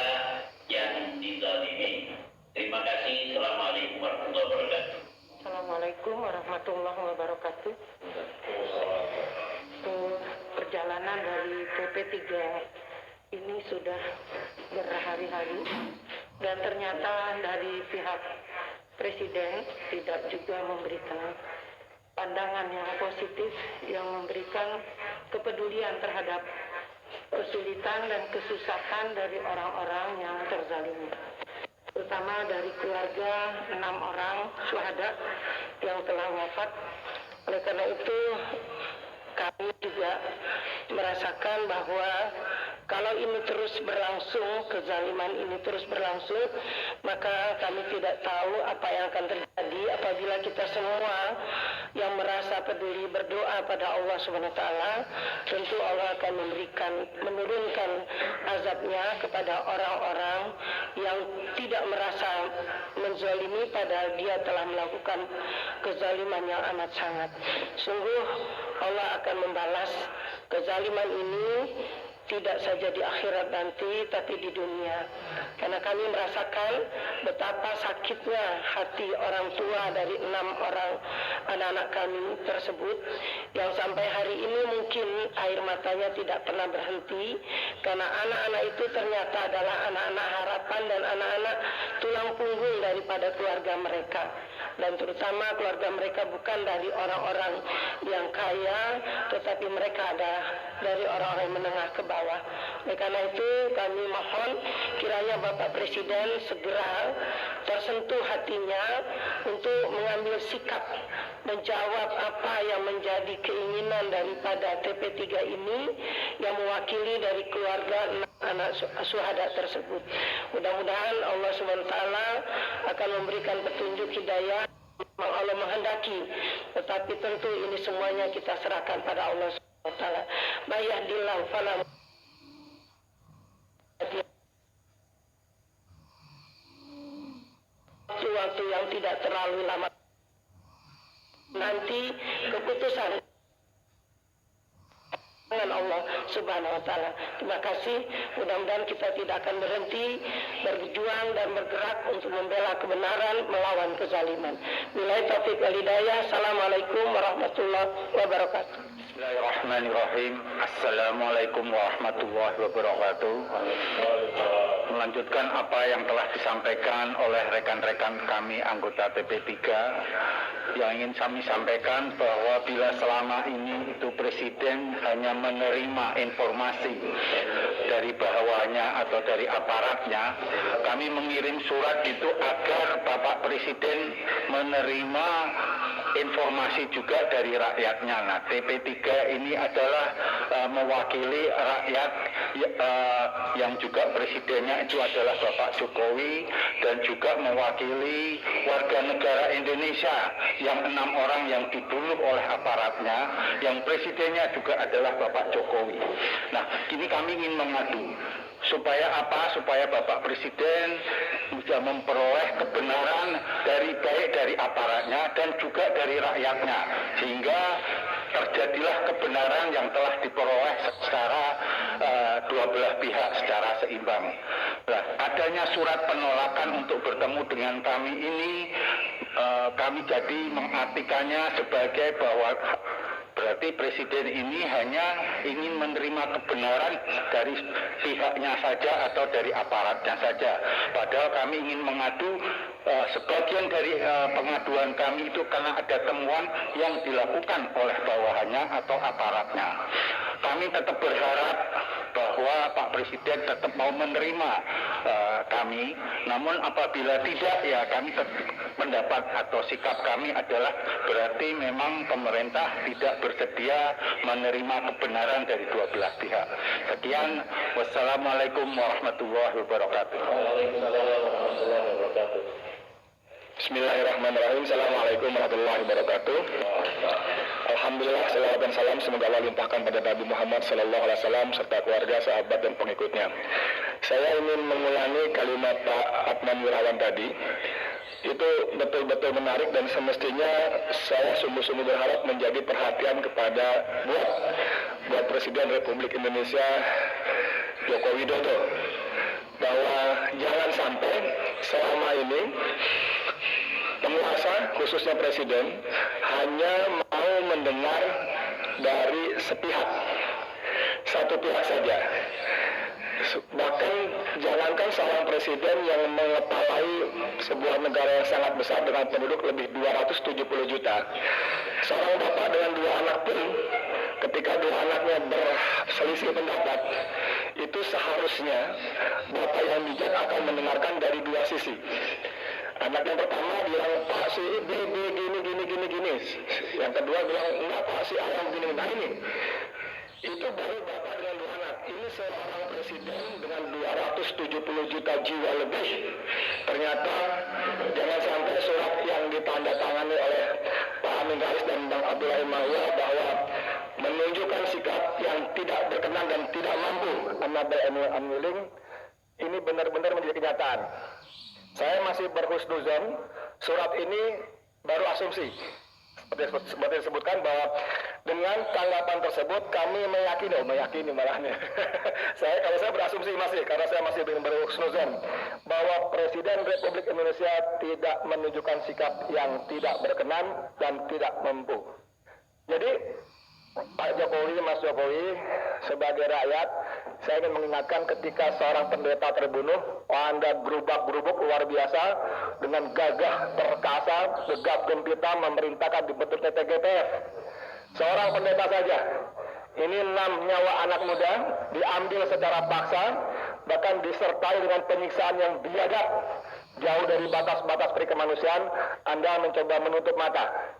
yang dizalimi. Terima kasih. Assalamualaikum warahmatullahi wabarakatuh. Assalamualaikum warahmatullahi wabarakatuh. Perjalanan dari TP3 ini sudah berhari-hari dan ternyata dari pihak Presiden tidak juga memberikan pandangan yang positif yang memberikan kepedulian terhadap kesulitan dan kesusahan dari orang-orang yang terzalimi. terutama dari keluarga 6 orang syuhada yang telah wafat. Oleh karena itu kami juga merasakan bahwa kalau ini terus berlangsung, kezaliman ini terus berlangsung, maka kami tidak tahu apa yang akan terjadi apabila kita semua yang merasa peduli berdoa pada Allah SWT, tentu Allah akan menurunkan azabnya kepada orang-orang yang tidak merasa menzalimi padahal dia telah melakukan kezaliman yang amat sangat. Sungguh Allah akan membalas kezaliman ini tidak saja di akhirat nanti, tapi di dunia. Karena kami merasakan betapa sakitnya hati orang tua dari 6 orang anak-anak kami tersebut, yang sampai hari ini mungkin air matanya tidak pernah berhenti, karena anak-anak itu ternyata adalah anak-anak harapan dan anak-anak tulang punggung daripada keluarga mereka. Dan terutama keluarga mereka bukan dari orang-orang yang kaya, tetapi mereka adalah dari orang-orang menengah ke bawah. Oleh karena itu kami mohon kiranya Bapak Presiden segera tersentuh hatinya untuk mengambil sikap menjawab apa yang menjadi keinginan daripada TP3 ini yang mewakili dari keluarga anak syuhada tersebut. Mudah-mudahan Allah SWT akan memberikan petunjuk hidayah Allah menghendaki, tetapi tentu ini semuanya kita serahkan pada Allah SWT. Bayahdillah falam waktu yang tidak terlalu lama nanti keputusan dengan Allah Subhanahu wa taala. Terima kasih. Mudah-mudahan kita tidak akan berhenti berjuang dan bergerak untuk membela kebenaran melawan kezaliman. Billahi taufiq wal hidayah. Assalamualaikum warahmatullahi wabarakatuh. Bismillahirrahmanirrahim. Assalamualaikum warahmatullahi wabarakatuh. Melanjutkan apa yang telah disampaikan oleh rekan-rekan kami anggota TP3, yang ingin kami sampaikan bahwa bila selama ini itu Presiden hanya menerima informasi dari bawahnya atau dari aparatnya, kami mengirim surat itu agar Bapak Presiden menerima informasi juga dari rakyatnya. Nah, TP3 ini adalah mewakili rakyat yang juga presidennya itu adalah Bapak Jokowi, dan juga mewakili warga negara Indonesia yang 6 orang yang dibunuh oleh aparatnya, yang presidennya juga adalah Bapak Jokowi. Nah, kini kami ingin mengadu supaya apa? Supaya Bapak Presiden bisa memperoleh kebenaran baik dari aparatnya dan juga dari rakyatnya, sehingga terjadilah kebenaran yang telah diperoleh secara dua belah pihak secara seimbang. Nah, adanya surat penolakan untuk bertemu dengan kami ini, kami jadi mengartikannya sebagai bahwa berarti Presiden ini hanya ingin menerima kebenaran dari pihaknya saja atau dari aparatnya saja. Padahal kami ingin mengadu, sebagian dari pengaduan kami itu karena ada temuan yang dilakukan oleh bawahannya atau aparatnya. Kami tetap berharap bahwa Pak Presiden tetap mau menerima kami, namun apabila tidak, ya kami pendapat atau sikap kami adalah berarti memang pemerintah tidak bersedia menerima kebenaran dari dua belah pihak. Sekian, wassalamualaikum warahmatullahi wabarakatuh. Bismillahirrahmanirrahim. Assalamualaikum warahmatullahi wabarakatuh. Alhamdulillah, salawat dan salam semoga Allah limpahkan pada Nabi Muhammad SAW serta keluarga, sahabat dan pengikutnya. Saya ingin mengulangi kalimat Pak Adnan Wirawan tadi. Itu betul-betul menarik dan semestinya saya sungguh-sungguh berharap menjadi perhatian kepada buat Presiden Republik Indonesia Joko Widodo, bahwa jangan sampai selama ini penguasa, khususnya Presiden, hanya mau mendengar dari sepihak, satu pihak saja. Bahkan jangankan seorang presiden yang mengepalai sebuah negara yang sangat besar dengan penduduk lebih 270 juta. Seorang bapak dengan 2 anak pun, ketika 2 anaknya berselisih pendapat, itu seharusnya bapak yang bijak akan mendengarkan dari 2 sisi. Anak yang pertama bilang, Pak si gini. Yang kedua bilang, enggak Pak si ayam gini. Nah ini, itu baru bapak dengan dua anak. Ini seorang presiden dengan 270 juta jiwa lebih. Ternyata jangan sampai surat yang ditandatangani oleh Pak Amin Rais dan Bang Abdullah Mahwa bahwa menunjukkan sikap yang tidak berkenan dan tidak mampu unable and unwilling, ini benar-benar menjadi kenyataan. Saya masih berhusnuzon, surat ini baru asumsi. Seperti disebutkan bahwa dengan tanggapan tersebut kami meyakini malahnya. Kalau saya berasumsi masih, karena saya masih berhusnuzon bahwa Presiden Republik Indonesia tidak menunjukkan sikap yang tidak berkenan dan tidak mampu. Jadi Pak Jokowi, Mas Jokowi, sebagai rakyat, saya ingin mengingatkan ketika seorang pendeta terbunuh, Anda gerubak-gerubuk luar biasa, dengan gagah perkasa, gegap gempita memerintahkan dibentuknya TGPF. Seorang pendeta saja, ini 6 nyawa anak muda diambil secara paksa, bahkan disertai dengan penyiksaan yang biadab, jauh dari batas-batas perikemanusiaan. Anda mencoba menutup mata.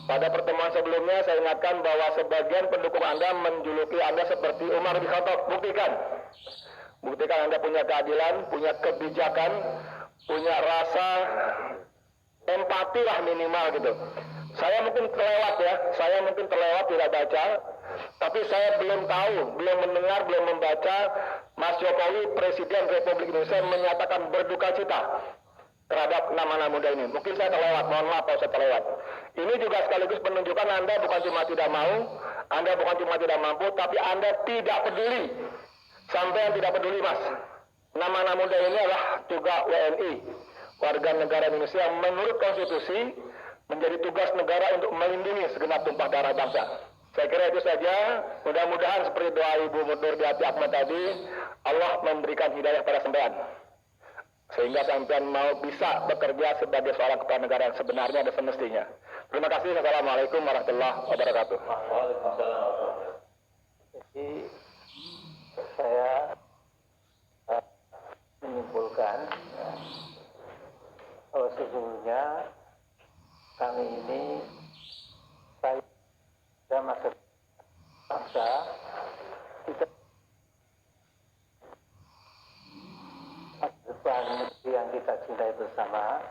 Pada pertemuan sebelumnya saya ingatkan bahwa sebagian pendukung Anda menjuluki Anda seperti Umar bin Khattab. Buktikan Anda punya keadilan, punya kebijakan, punya rasa empati lah minimal gitu. Saya mungkin terlewat tidak baca, tapi saya belum tahu, belum mendengar, belum membaca Mas Jokowi Presiden Republik Indonesia menyatakan berduka cita terhadap 6 anak muda ini. Mungkin saya terlewat, mohon maaf kalau saya terlewat. Ini juga sekaligus menunjukkan Anda bukan cuma tidak mau, Anda bukan cuma tidak mampu, tapi Anda tidak peduli. Sampai yang tidak peduli, Mas. 6 anak muda ini adalah juga WNI, warga negara Indonesia yang menurut konstitusi menjadi tugas negara untuk melindungi segenap tumpah darah bangsa. Saya kira itu saja. Mudah-mudahan seperti doa Ibu Nurdiati Ahmad tadi, Allah memberikan hidayah pada sampean, sehingga sampean mau bisa bekerja sebagai seorang kepala negara yang sebenarnya dan semestinya. Terima kasih. Assalamualaikum warahmatullahi wabarakatuh. Jadi saya menyimpulkan bahwa sesungguhnya kami ini masa bangsa kita depan negeri yang kita cintai bersama.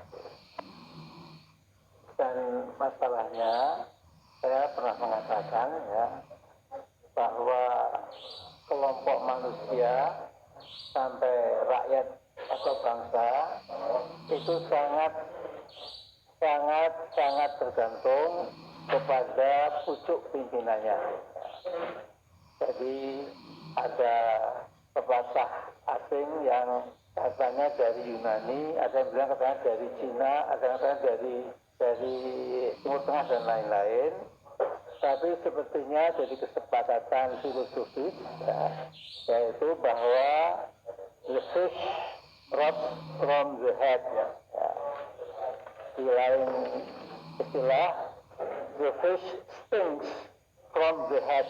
Dan masalahnya saya pernah mengatakan ya bahwa kelompok manusia sampai rakyat atau bangsa itu sangat tergantung kepada pucuk pimpinannya. Jadi ada pepatah asing yang katanya dari Yunani, ada yang bilang katanya dari Cina, ada yang katanya dari Timur Tengah dan lain-lain. Tapi sepertinya jadi kesepakatan filosofis ya, yaitu bahwa the fish rots from the head ya. Di lain istilah, the fish stinks from the head.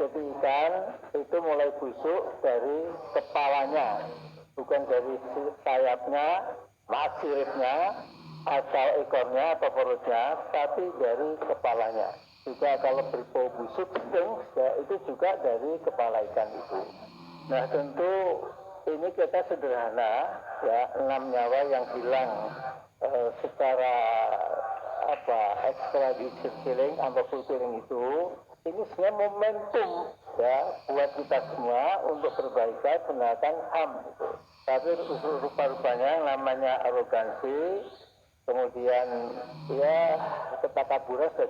Jadi ikan itu mulai busuk dari kepalanya, bukan dari sayapnya, siripnya, atau ekornya atau perutnya, tapi dari kepalanya. Juga kalau berbau busuk, stinks, ya, itu juga dari kepala ikan itu. Nah tentu ini kita sederhana, ya 6 nyawa yang hilang secara extrajudicial killing atau full killing itu, ini sebenarnya momentum ya buat kita semua untuk perbaikan penegakan HAM itu. Tapi rupa-rupanya namanya arogansi, kemudian ya ketakaburan sudah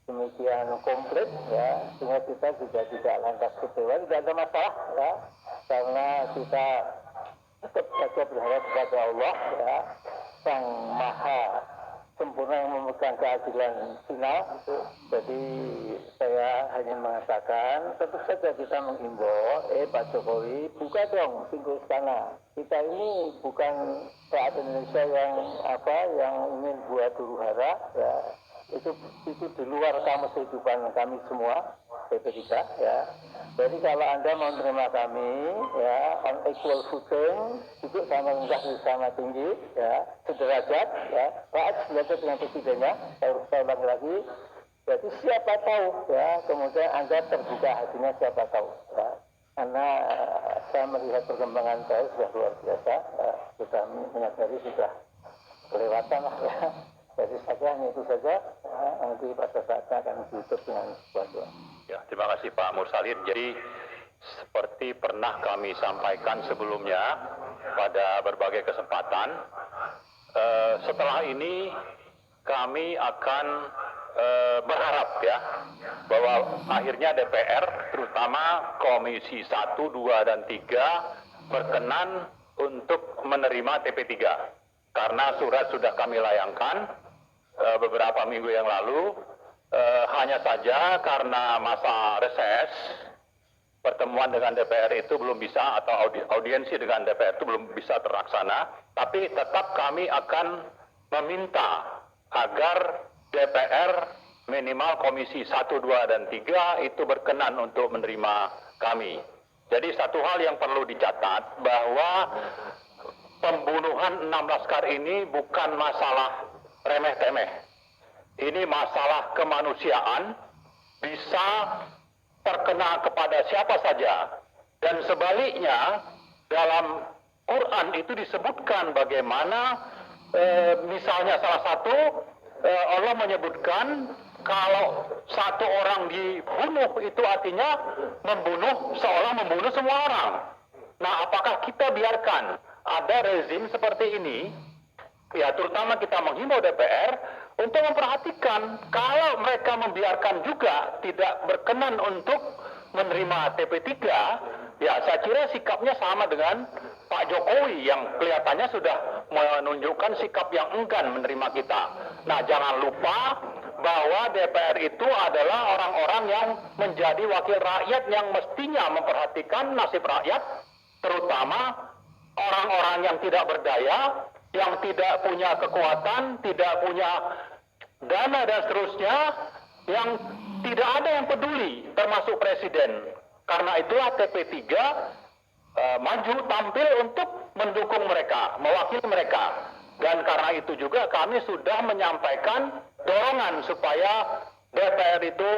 demikian komplit ya, sehingga kita juga tidak lantas kecewa. Tidak ada masalah ya, karena kita tetap saja berharap kepada Allah ya, Sang Maha Sempurna yang memegang keadilan final. Jadi saya hanya mengatakan tentu saja kita menghimbau, Pak Jokowi, buka dong pintu istana. Kita ini bukan rakyat Indonesia yang ingin buat huru hara ya. Itu di luar kamus kehidupan kami semua, P3 ya. Jadi kalau Anda mau menerima kami, ya, on equal footing, duduk sama rendah sama tinggi, ya, sederajat, ya, rakyat sederajat dengan presidennya, saya ulangi lagi. Jadi siapa tahu, ya, kemudian Anda terbuka hatinya siapa tahu, ya. Karena saya melihat perkembangan saya sudah luar biasa, sudah menyadari sudah kelewatan lah, ya. Jadi saya hanya itu saja, ya, nanti pada saatnya akan ditutup dengan sebuah doa. Ya, terima kasih Pak Mursalin. Jadi seperti pernah kami sampaikan sebelumnya pada berbagai kesempatan, setelah ini kami akan berharap ya bahwa akhirnya DPR terutama Komisi 1, 2, dan 3 berkenan untuk menerima TP3 karena surat sudah kami layangkan beberapa minggu yang lalu. Hanya saja karena masa reses pertemuan dengan DPR itu belum bisa atau audiensi dengan DPR itu belum bisa terlaksana, tapi tetap kami akan meminta agar DPR minimal Komisi 1, 2, dan 3 itu berkenan untuk menerima kami. Jadi satu hal yang perlu dicatat bahwa pembunuhan 6 laskar ini bukan masalah remeh-temeh. Ini masalah kemanusiaan, bisa terkena kepada siapa saja. Dan sebaliknya, dalam Quran itu disebutkan bagaimana misalnya salah satu Allah menyebutkan kalau satu orang dibunuh itu artinya membunuh seolah membunuh semua orang. Nah, apakah kita biarkan ada rezim seperti ini? Ya, terutama kita menghimbau DPR untuk memperhatikan kalau mereka membiarkan juga tidak berkenan untuk menerima TP3, ya saya kira sikapnya sama dengan Pak Jokowi yang kelihatannya sudah menunjukkan sikap yang enggan menerima kita. Nah, jangan lupa bahwa DPR itu adalah orang-orang yang menjadi wakil rakyat yang mestinya memperhatikan nasib rakyat, terutama orang-orang yang tidak berdaya, yang tidak punya kekuatan, tidak punya dana dan seterusnya, yang tidak ada yang peduli, termasuk presiden. Karena itulah TP3 maju tampil untuk mendukung mereka, mewakili mereka. Dan karena itu juga kami sudah menyampaikan dorongan supaya DPR itu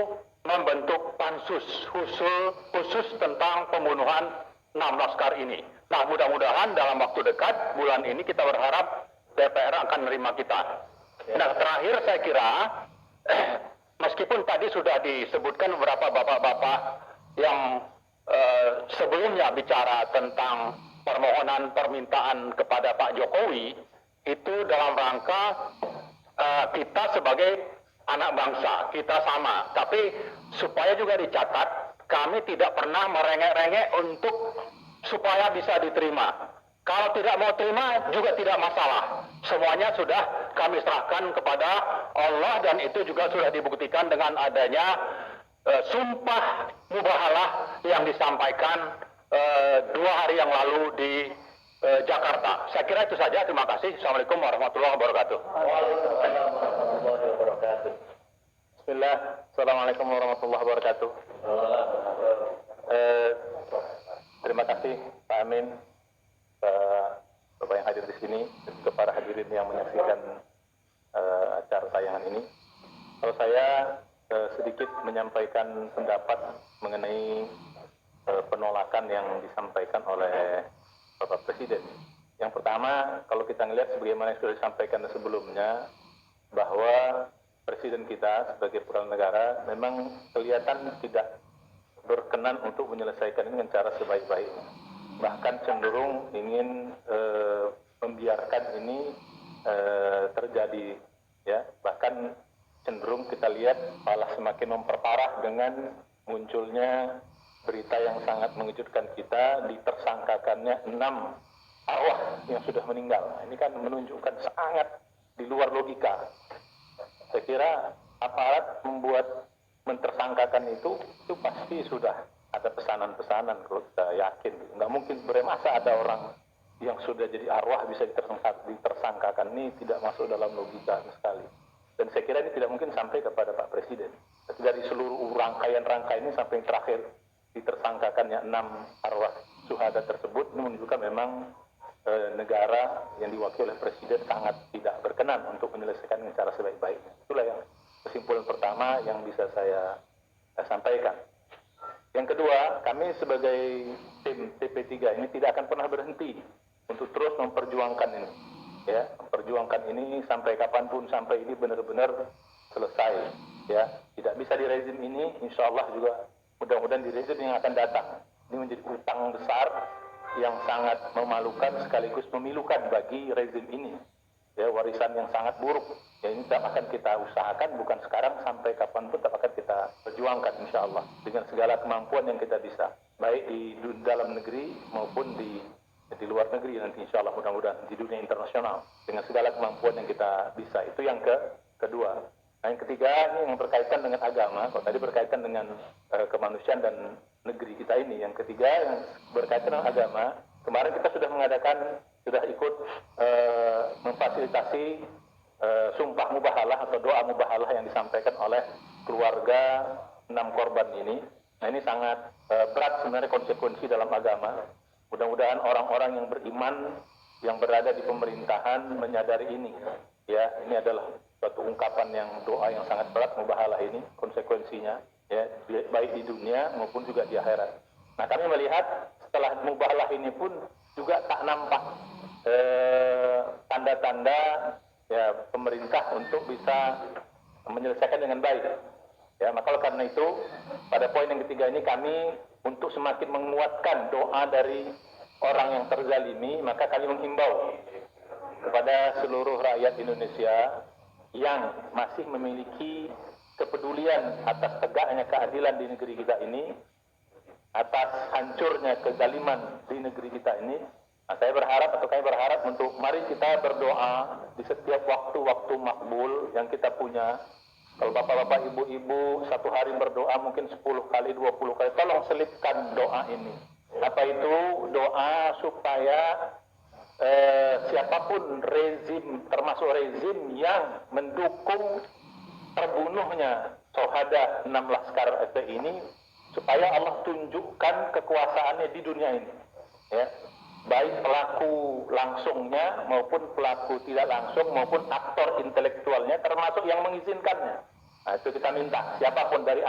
membentuk pansus khusus tentang pembunuhan 6 laskar ini. Nah, mudah-mudahan dalam waktu dekat, bulan ini kita berharap DPR akan menerima kita. Nah, terakhir saya kira, meskipun tadi sudah disebutkan beberapa bapak-bapak yang sebelumnya bicara tentang permintaan kepada Pak Jokowi, itu dalam rangka kita sebagai anak bangsa, kita sama. Tapi supaya juga dicatat, kami tidak pernah merengek-rengek untuk supaya bisa diterima. Kalau tidak mau terima juga tidak masalah. Semuanya sudah kami serahkan kepada Allah dan itu juga sudah dibuktikan dengan adanya sumpah mubahalah yang disampaikan 2 hari yang lalu di Jakarta. Saya kira itu saja. Terima kasih. Assalamualaikum warahmatullahi wabarakatuh. Waalaikumsalam warahmatullahi wabarakatuh. Bismillah. Assalamualaikum warahmatullahi wabarakatuh. Terima kasih Pak Amin, Bapak yang hadir di sini, dan juga para hadirin yang menyaksikan acara tayangan ini. Kalau saya sedikit menyampaikan pendapat mengenai penolakan yang disampaikan oleh Bapak Presiden. Yang pertama, kalau kita melihat sebagaimana yang sudah disampaikan sebelumnya, bahwa Presiden kita sebagai putra negara memang kelihatan tidak berkenan untuk menyelesaikan ini dengan cara sebaik-baiknya. Bahkan cenderung ingin membiarkan ini terjadi, ya. Bahkan cenderung kita lihat malah semakin memperparah dengan munculnya berita yang sangat mengejutkan kita, ditersangkakannya 6 arwah yang sudah meninggal. Nah, ini kan menunjukkan sangat di luar logika. Saya kira aparat membuat mentersangkakan itu pasti sudah ada pesanan-pesanan kalau kita yakin. Nggak mungkin masa ada orang yang sudah jadi arwah bisa ditersangkakan. Ini tidak masuk dalam logika sekali. Dan saya kira ini tidak mungkin sampai kepada Pak Presiden. Dari seluruh rangkaian-rangkaian ini sampai yang terakhir ditersangkakannya 6 arwah syuhada tersebut, ini menunjukkan memang negara yang diwakili oleh presiden sangat tidak berkenan untuk menyelesaikan dengan cara sebaik-baiknya. Itulah yang kesimpulan pertama yang bisa saya sampaikan. Yang kedua, kami sebagai tim TP3 ini tidak akan pernah berhenti untuk terus memperjuangkan ini. Ya, memperjuangkan ini sampai kapanpun, sampai ini benar-benar selesai. Ya, tidak bisa di rezim ini, insya Allah juga mudah-mudahan di rezim yang akan datang. Ini menjadi utang besar yang sangat memalukan sekaligus memilukan bagi rezim ini. Ya, warisan yang sangat buruk. Ya, ini tetap akan kita usahakan, bukan sekarang, sampai kapanpun tetap akan kita perjuangkan insya Allah dengan segala kemampuan yang kita bisa, baik di dalam negeri maupun di luar negeri nanti insya Allah, mudah-mudahan di dunia internasional dengan segala kemampuan yang kita bisa. Itu yang kedua. Nah, yang ketiga ini yang berkaitan dengan agama. Kalau tadi berkaitan dengan kemanusiaan dan negeri kita ini, yang ketiga yang berkaitan dengan agama. Kemarin kita sudah ikut memfasilitasi sumpah mubahalah atau doa mubahalah yang disampaikan oleh keluarga 6 korban ini. Nah, ini sangat berat sebenarnya konsekuensi dalam agama. Mudah-mudahan orang-orang yang beriman yang berada di pemerintahan menyadari ini. Ya, ini adalah suatu ungkapan yang doa yang sangat berat mubahalah ini, konsekuensinya ya, baik di dunia maupun juga di akhirat. Nah, kami melihat setelah mubahalah ini pun juga tak nampak tanda-tanda ya pemerintah untuk bisa menyelesaikan dengan baik. Ya, maka karena itu pada poin yang ketiga ini kami untuk semakin menguatkan doa dari orang yang terzalimi, maka kami menghimbau kepada seluruh rakyat Indonesia yang masih memiliki kepedulian atas tegaknya keadilan di negeri kita ini, atas hancurnya kezaliman di negeri kita ini. Nah, kami berharap untuk mari kita berdoa di setiap waktu-waktu makbul yang kita punya. Kalau bapak-bapak, ibu-ibu satu hari berdoa mungkin 10 kali, 20 kali, tolong selipkan doa ini. Apa itu? Doa supaya siapapun rezim, termasuk rezim yang mendukung terbunuhnya syuhada 6 laskar FPI ini, supaya Allah tunjukkan kekuasaannya di dunia ini. Ya, baik pelaku langsungnya maupun pelaku tidak langsung maupun aktor intelektualnya, termasuk yang mengizinkannya. Nah, itu kita minta siapapun dari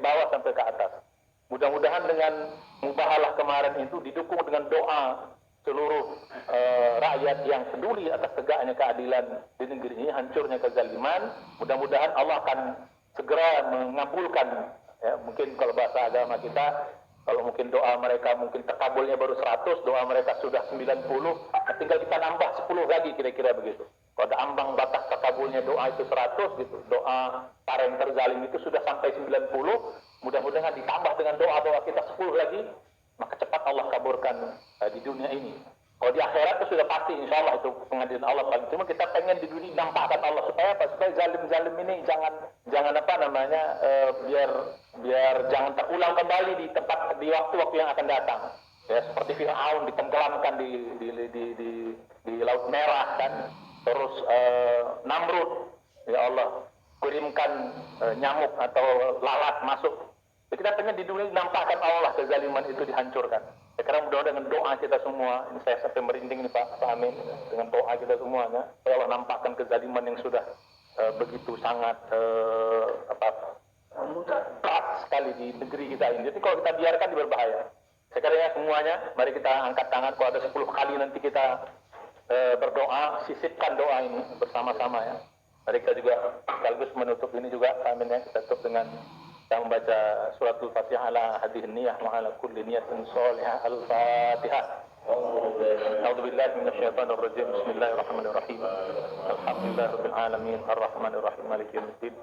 bawah sampai ke atas. Mudah-mudahan dengan mubahalah kemarin itu didukung dengan doa seluruh rakyat yang peduli atas tegaknya keadilan di negeri ini, hancurnya kezaliman. Mudah-mudahan Allah akan segera mengabulkan. Ya, mungkin kalau bahasa agama kita, kalau mungkin doa mereka mungkin terkabulnya baru 100, doa mereka sudah 90, tinggal kita nambah 10 lagi kira-kira begitu. Kalau ada ambang batas terkabulnya doa itu 100 gitu, doa para yang terzalim itu sudah sampai 90, mudah-mudahan ditambah dengan doa kita 10 lagi, maka cepat Allah kabulkan di dunia ini. Kalau di akhirat itu sudah pasti insya Allah itu pengadilan Allah. Cuma kita pengen di dunia nampakkan Allah supaya apa? Supaya zalim-zalim ini jangan apa namanya biar jangan terulang kembali di waktu-waktu yang akan datang. Ya, seperti Fir'aun ditenggelamkan di Laut Merah kan. Terus Namrud, ya Allah kirimkan nyamuk atau lalat masuk. Kita pengen di dunia nampakkan Allah kezaliman itu dihancurkan. Sekarang mudah-mudahan dengan doa kita semua, ini saya sampai merinding ini Pak Amin, dengan doa kita semuanya, supaya Allah nampakkan kezaliman yang sudah begitu sangat berat sekali di negeri kita ini. Jadi kalau kita biarkan di berbahaya. Sekarang ya semuanya, mari kita angkat tangan. Kalau ada 10 kali nanti kita berdoa, sisipkan doa ini bersama-sama ya. Mari kita juga sekaligus menutup ini juga, amin ya, kita tutup dengan kita membaca suratul Fatihah ala hadhihi niyah wa ala kulli niyatin shalihah. Al-Fatihah. A'udzu billahi minasyaitonir rajim. Bismillahirrahmanirrahim. Alhamdulillahirabbil alamin arrahmanir rahim maliki yaumiddin.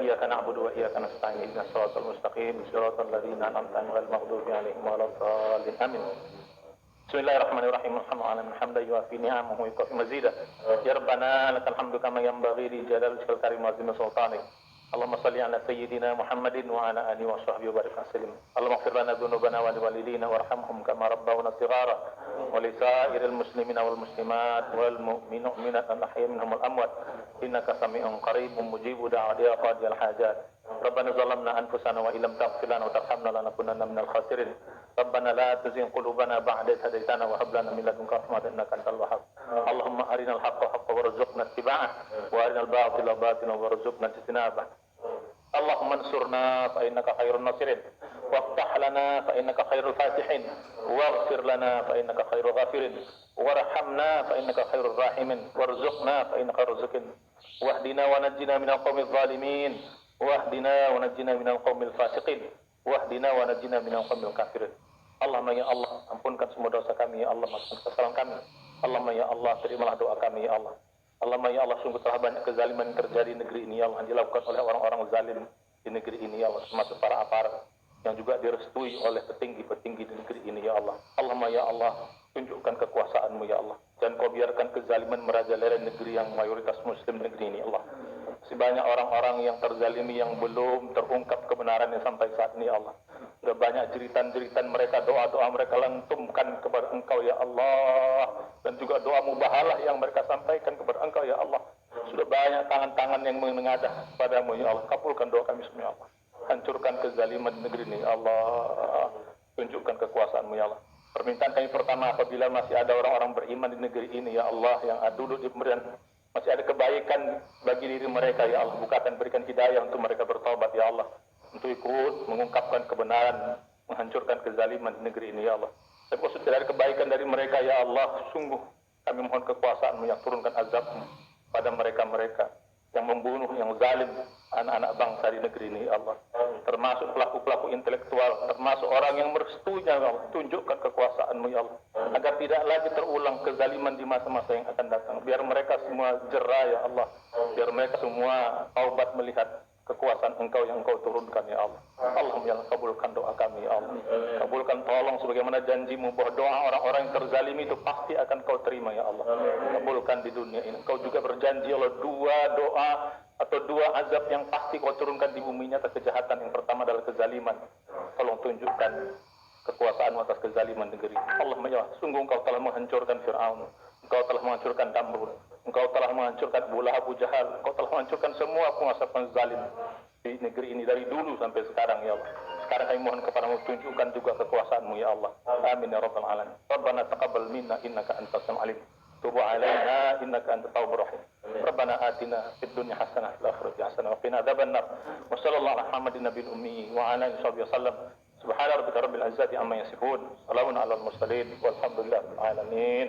Iyyaka na'budu wa iyyaka nasta'in. Ihdinas siratal mustaqim. Siratal ladzina an'amta 'alaihim ghairil maghdubi 'alaihim waladdallin. Amin. Bismillahirrahmanirrahim. Alhamdulillahi wa fi ni'amahu wa yukafi mazidah. Ya Rabbana lakal hamdu kama yanbaghi li jalali wajhikal karim wa azimi sultanik. اللهم صل على سيدنا محمد وعلى آله وصحبه وبارك وسلم. اللهم اغفر لنا ذنوبنا ولوالدينا وارحمهم كما ربونا صغارا ولسائر المسلمين والمسلمات والمؤمنات الأحياء منهم والأموات إنك سميع قريب مجيب دعوات يا قاضي الحاجات. ربنا ظلمنا أنفسنا وإن لم تغفر لنا وترحمنا لنكونن من الخاسرين. ربنا لا تزغ قلوبنا بعد إذ هديتنا وهب لنا من لدنك رحمة إنك أنت الوهاب. اللهم أرنا الحق حقا وارزقنا اتباعه وأرنا الباطل باطلا وارزقنا اجتنابه. اللهم انصرنا فإنك خير الناصرين وافتح لنا فإنك خير الفاتحين واغفر لنا فإنك خير الغافرين وارحمنا فإنك خير الراحمين وارزقنا فإنك خير الرازقين واهدنا ونجنا من القوم الظالمين واهدنا ونجنا من القوم الفاسقين واهدنا ونجنا من القوم الكافرين. Allahumma ya Allah, ampunkan semua dosa kami ya Allah, maafkan kesalahan kami. Allahumma ya Allah, terimalah doa kami ya Allah. Allahumma ya Allah, sungguh telah banyak kezaliman yang terjadi di negeri ini ya Allah, yang dilakukan oleh orang-orang zalim di negeri ini ya Allah, termasuk para aparat yang juga direstui oleh petinggi-petinggi di negeri ini ya Allah. Allahumma ya Allah, tunjukkan kekuasaan-Mu ya Allah. Jangan Kau biarkan kezaliman merajalela negeri yang mayoritas muslim negeri ini ya Allah. Masih banyak orang-orang yang terzalimi yang belum terungkap kebenarannya sampai saat ini ya Allah. Sudah banyak jeritan-jeritan mereka, doa-doa mereka lantumkan kepada Engkau ya Allah, dan juga doa mubahalah yang mereka sampaikan kepada Engkau ya Allah. Sudah banyak tangan-tangan yang menengadah padamu ya Allah. Kabulkan doa kami semua ya Allah. Hancurkan kezaliman negeri ini ya Allah. Tunjukkan kekuasaan-Mu ya Allah. Permintaan kami pertama, apabila masih ada orang-orang beriman di negeri ini ya Allah, yang duduk di pemerintahan, masih ada kebaikan bagi diri mereka ya Allah, bukakan berikan hidayah untuk mereka bertobat ya Allah, untuk ikut mengungkapkan kebenaran, menghancurkan kezaliman di negeri ini ya Allah. Tapi kalau sudah ada kebaikan dari mereka ya Allah, sungguh kami mohon kekuasaan-Mu yang turunkan azab-Mu pada mereka-mereka yang membunuh, yang zalim anak-anak bangsa di negeri ini ya Allah, termasuk pelaku-pelaku intelektual, termasuk orang yang merestuinya ya Allah. Tunjukkan kekuasaan-Mu ya Allah, agar tidak lagi terulang kezaliman di masa-masa yang akan datang. Biar mereka semua jera ya Allah, biar mereka semua taubat melihat kekuasaan Engkau yang Engkau turunkan ya Allah. Allahumma ya Allah, kabulkan doa kami ya Allah. Kabulkan, tolong sebagaimana janji-Mu bahwa doa orang-orang yang terzalimi itu pasti akan Kau terima ya Allah. Kabulkan di dunia ini. Engkau juga berjanji ya Allah, dua doa atau dua azab yang pasti Kau turunkan di bumi atas kejahatan. Yang pertama adalah kezaliman. Tolong tunjukkan kekuasaan atas kezaliman negeri. Allahumma ya Allah, sungguh Engkau telah menghancurkan Fir'aun, Engkau telah menghancurkan Namrud, Engkau telah menghancurkan Abu Jahal, Engkau telah menghancurkan semua penguasa zalim di negeri ini dari dulu sampai sekarang ya Allah. Sekarang kami mohon kepada-Mu, tunjukkan juga kekuasaan-Mu ya Allah. Amin ya rabbal alamin. Rabbana taqabbal minna innaka antas samiul alim. Tub alaina innaka antat tawwabur rahim. Rabbana atina fid dunya hasanah wa fil akhirati hasanah wa qina adzabannar. Wa sallallahu ala Muhammadin nabiyil ummi wa ala alihi wasallam. Subhana rabbika rabbil izzati amma yasifun. Salamun alal mursalin walhamdulillahi rabbil alamin.